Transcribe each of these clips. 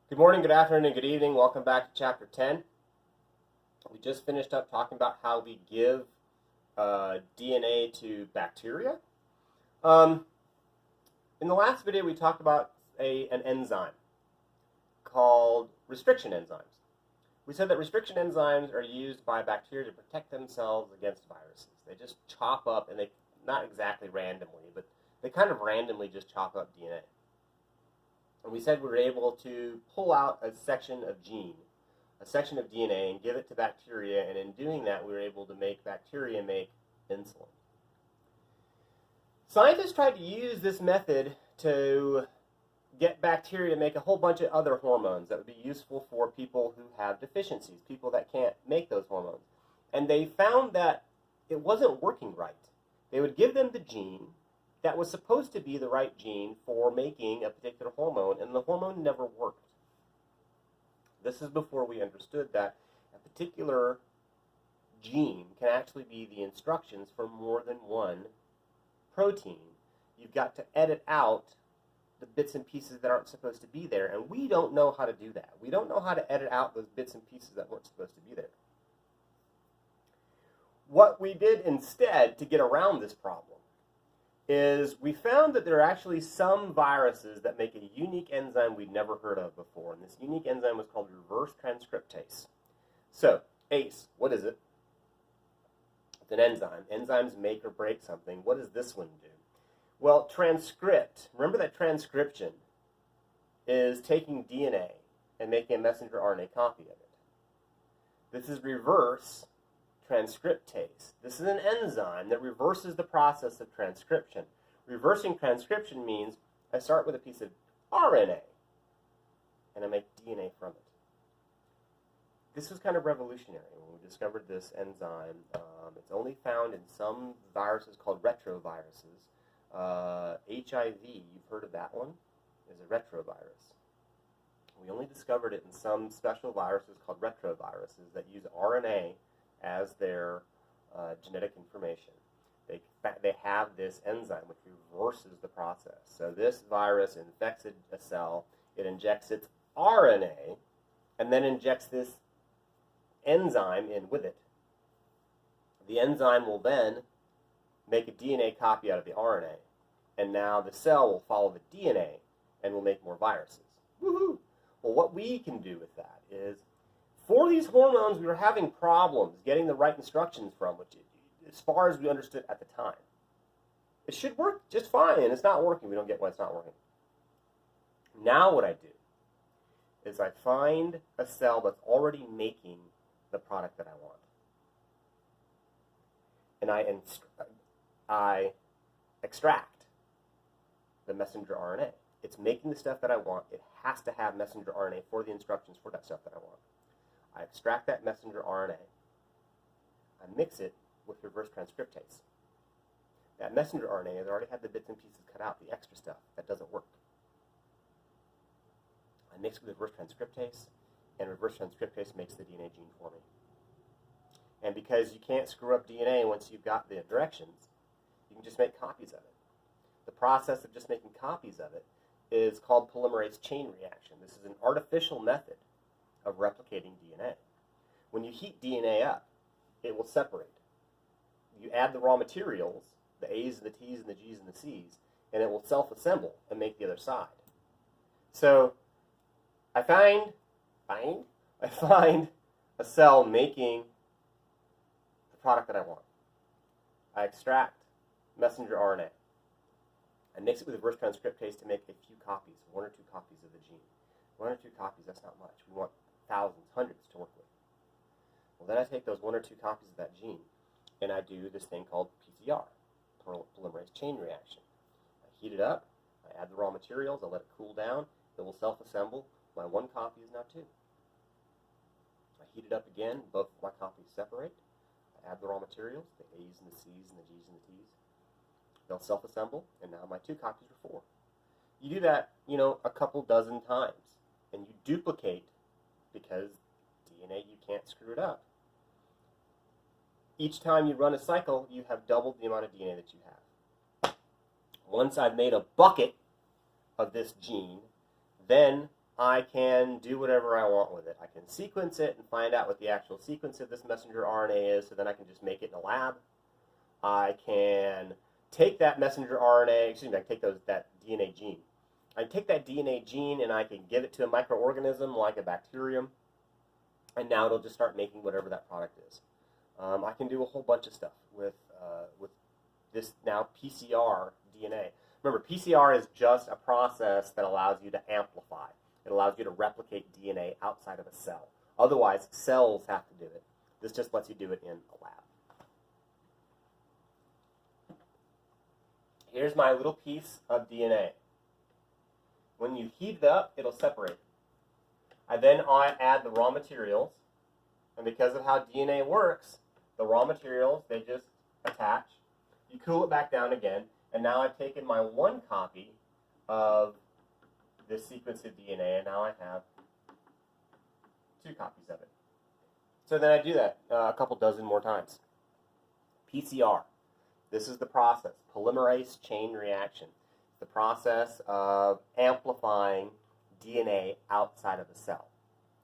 Good morning, good afternoon, and good evening. Welcome back to Chapter 10. We just finished up talking about how we give DNA to bacteria. In the last video, we talked about an enzyme called restriction enzymes. We said that restriction enzymes are used by bacteria to protect themselves against viruses. They just chop up, and not exactly randomly, but they kind of randomly just chop up DNA. And we said we were able to pull out a section of gene, a section of DNA, and give it to bacteria, and in doing that, we were able to make bacteria make insulin. Scientists tried to use this method to get bacteria to make a whole bunch of other hormones that would be useful for people who have deficiencies, people that can't make those hormones. And they found that it wasn't working right. They would give them the gene that was supposed to be the right gene for making a particular hormone, and the hormone never worked. This is before we understood that a particular gene can actually be the instructions for more than one protein. You've got to edit out the bits and pieces that aren't supposed to be there, and we don't know how to do that. We don't know how to edit out those bits and pieces that weren't supposed to be there. What we did instead to get around this problem is we found that there are actually some viruses that make a unique enzyme we'd never heard of before, and this unique enzyme was called reverse transcriptase. So, ACE, what is it? It's an enzyme. Enzymes make or break something. What does this one do? Well, transcript, remember that transcription is taking DNA and making a messenger RNA copy of it. This is reverse transcriptase. This is an enzyme that reverses the process of transcription. Reversing transcription means I start with a piece of RNA and I make DNA from it. This was kind of revolutionary when we discovered this enzyme. It's only found in some viruses called retroviruses. HIV, you've heard of that one, is a retrovirus. We only discovered it in some special viruses called retroviruses that use RNA as their genetic information. They have this enzyme which reverses the process. So this virus infects a cell, it injects its RNA, and then injects this enzyme in with it. The enzyme will then make a DNA copy out of the RNA, and now the cell will follow the DNA and will make more viruses. Woohoo! Well, what we can do with that is, for these hormones, we were having problems getting the right instructions from, which, as far as we understood at the time. It should work just fine, and it's not working. We don't get why it's not working. Now what I do is I find a cell that's already making the product that I want. And I extract the messenger RNA. It's making the stuff that I want. It has to have messenger RNA for the instructions for that stuff that I want. I extract that messenger RNA. I mix it with reverse transcriptase. That messenger RNA has already had the bits and pieces cut out, the extra stuff that doesn't work. I mix it with reverse transcriptase, and reverse transcriptase makes the DNA gene for me. And because you can't screw up DNA once you've got the directions, you can just make copies of it. The process of just making copies of it is called polymerase chain reaction. This is an artificial method of replicating DNA. When you heat DNA up, it will separate. You add the raw materials, the A's and the T's and the G's and the C's, and it will self-assemble and make the other side. So I find a cell making the product that I want. I extract messenger RNA. I mix it with reverse transcriptase to make a few copies, 1 or 2 copies of the gene. 1 or 2 copies, that's not much. We want thousands, hundreds to work with. Well, then I take those 1 or 2 copies of that gene, and I do this thing called PCR, polymerase chain reaction. I heat it up, I add the raw materials, I let it cool down, it will self-assemble. My 1 copy is now 2. I heat it up again, both my copies separate. I add the raw materials, the A's and the C's and the G's and the T's. They'll self-assemble, and now my 2 copies are 4. You do that, a couple dozen times, and you duplicate, because DNA, you can't screw it up. Each time you run a cycle, you have doubled the amount of DNA that you have. Once I've made a bucket of this gene, then I can do whatever I want with it. I can sequence it and find out what the actual sequence of this messenger RNA is, so then I can just make it in a lab. I can take that messenger RNA, excuse me, I can take that DNA gene. I can take that DNA gene and I can give it to a microorganism like a bacterium, and now it'll just start making whatever that product is. I can do a whole bunch of stuff with this now Pcr DNA. Remember, Pcr is just a process that allows you to amplify. It allows you to replicate DNA outside of a cell. Otherwise, cells have to do it. This just lets you do it in a lab. Here's my little piece of DNA. When you heat it up, it'll separate. I then add the raw materials, and because of how DNA works, the raw materials, they just attach. You cool it back down again, and now I've taken my one copy of this sequence of DNA, and now I have 2 copies of it. So then I do that a couple dozen more times. PCR. This is the process, polymerase chain reaction. The process of amplifying DNA outside of a cell.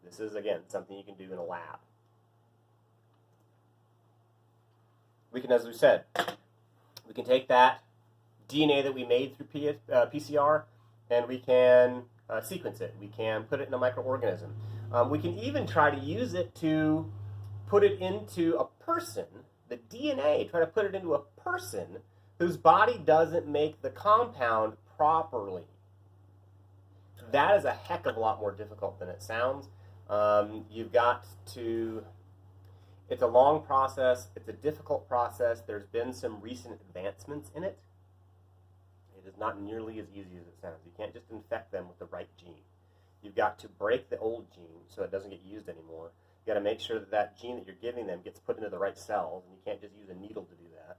This is, again, something you can do in a lab. We can, as we said, we can take that DNA that we made through PCR and we can sequence it. We can put it in a microorganism. We can even try to use it to put it into a person, the DNA, try to put it into a person whose body doesn't make the compound properly. That is a heck of a lot more difficult than it sounds. You've got to, it's a long process, it's a difficult process, there's been some recent advancements in it. It is not nearly as easy as it sounds. You can't just infect them with the right gene. You've got to break the old gene so it doesn't get used anymore. You've got to make sure that that gene that you're giving them gets put into the right cells, and you can't just use a needle to do that.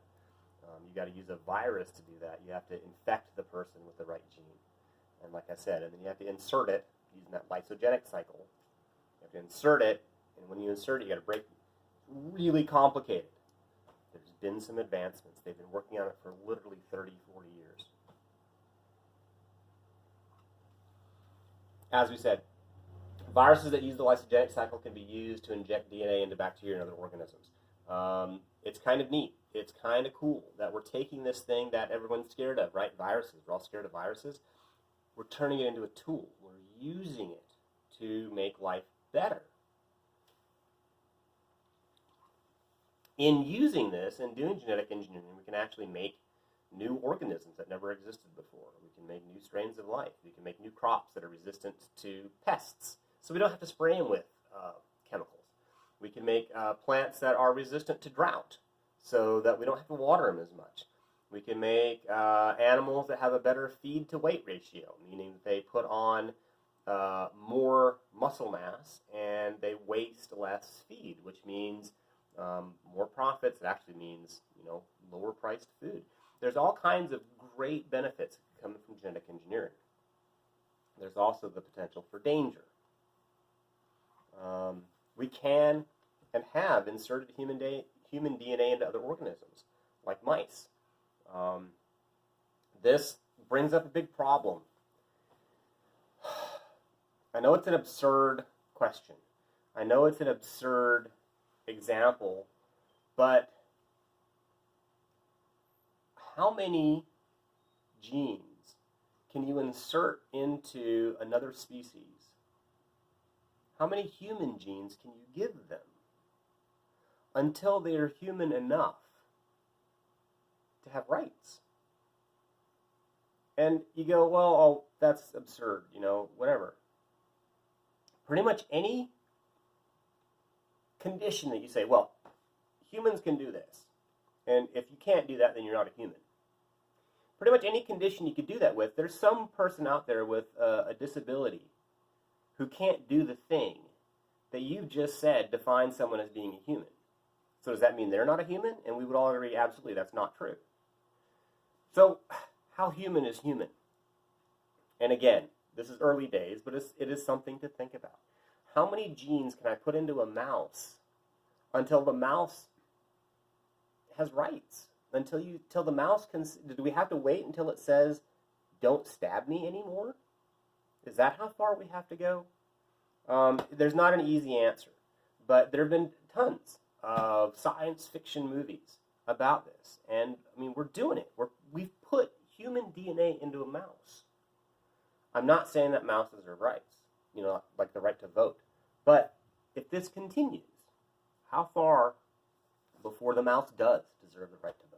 You've got to use a virus to do that. You have to infect the person with the right gene. And like I said, and then you have to insert it using that lysogenic cycle. You have to insert it, and when you insert it, you got to break it. Really complicated. There's been some advancements. They've been working on it for literally 30, 40 years. As we said, viruses that use the lysogenic cycle can be used to inject DNA into bacteria and other organisms. It's kind of neat. It's kind of cool that we're taking this thing that everyone's scared of, right? Viruses. We're all scared of viruses. We're turning it into a tool. We're using it to make life better. In using this and doing genetic engineering, we can actually make new organisms that never existed before. We can make new strains of life. We can make new crops that are resistant to pests, so we don't have to spray them with chemicals. We can make plants that are resistant to drought, so that we don't have to water them as much. We can make animals that have a better feed-to-weight ratio, meaning that they put on more muscle mass and they waste less feed, which means more profits. It actually means, lower priced food. There's all kinds of great benefits coming from genetic engineering. There's also the potential for danger. We can and have inserted human DNA into other organisms, like mice. This brings up a big problem. I know it's an absurd question. I know it's an absurd example, but how many genes can you insert into another species? How many human genes can you give them until they are human enough to have rights? And you go, well, that's absurd, whatever. Pretty much any condition that you say, well, humans can do this, and if you can't do that, then you're not a human. Pretty much any condition you could do that with, there's some person out there with a disability who can't do the thing that you've just said defines someone as being a human. So does that mean they're not a human? And we would all agree, absolutely, that's not true. So how human is human? And again, this is early days, but it is something to think about. How many genes can I put into a mouse until the mouse has rights? Until the mouse can, do we have to wait until it says, don't stab me anymore? Is that how far we have to go? There's not an easy answer, but there have been tons of science fiction movies about this, and I mean, we're doing it. We've put human DNA into a mouse. I'm not saying that mouses are rights, like the right to vote, but if this continues, how far before the mouse does deserve the right to vote?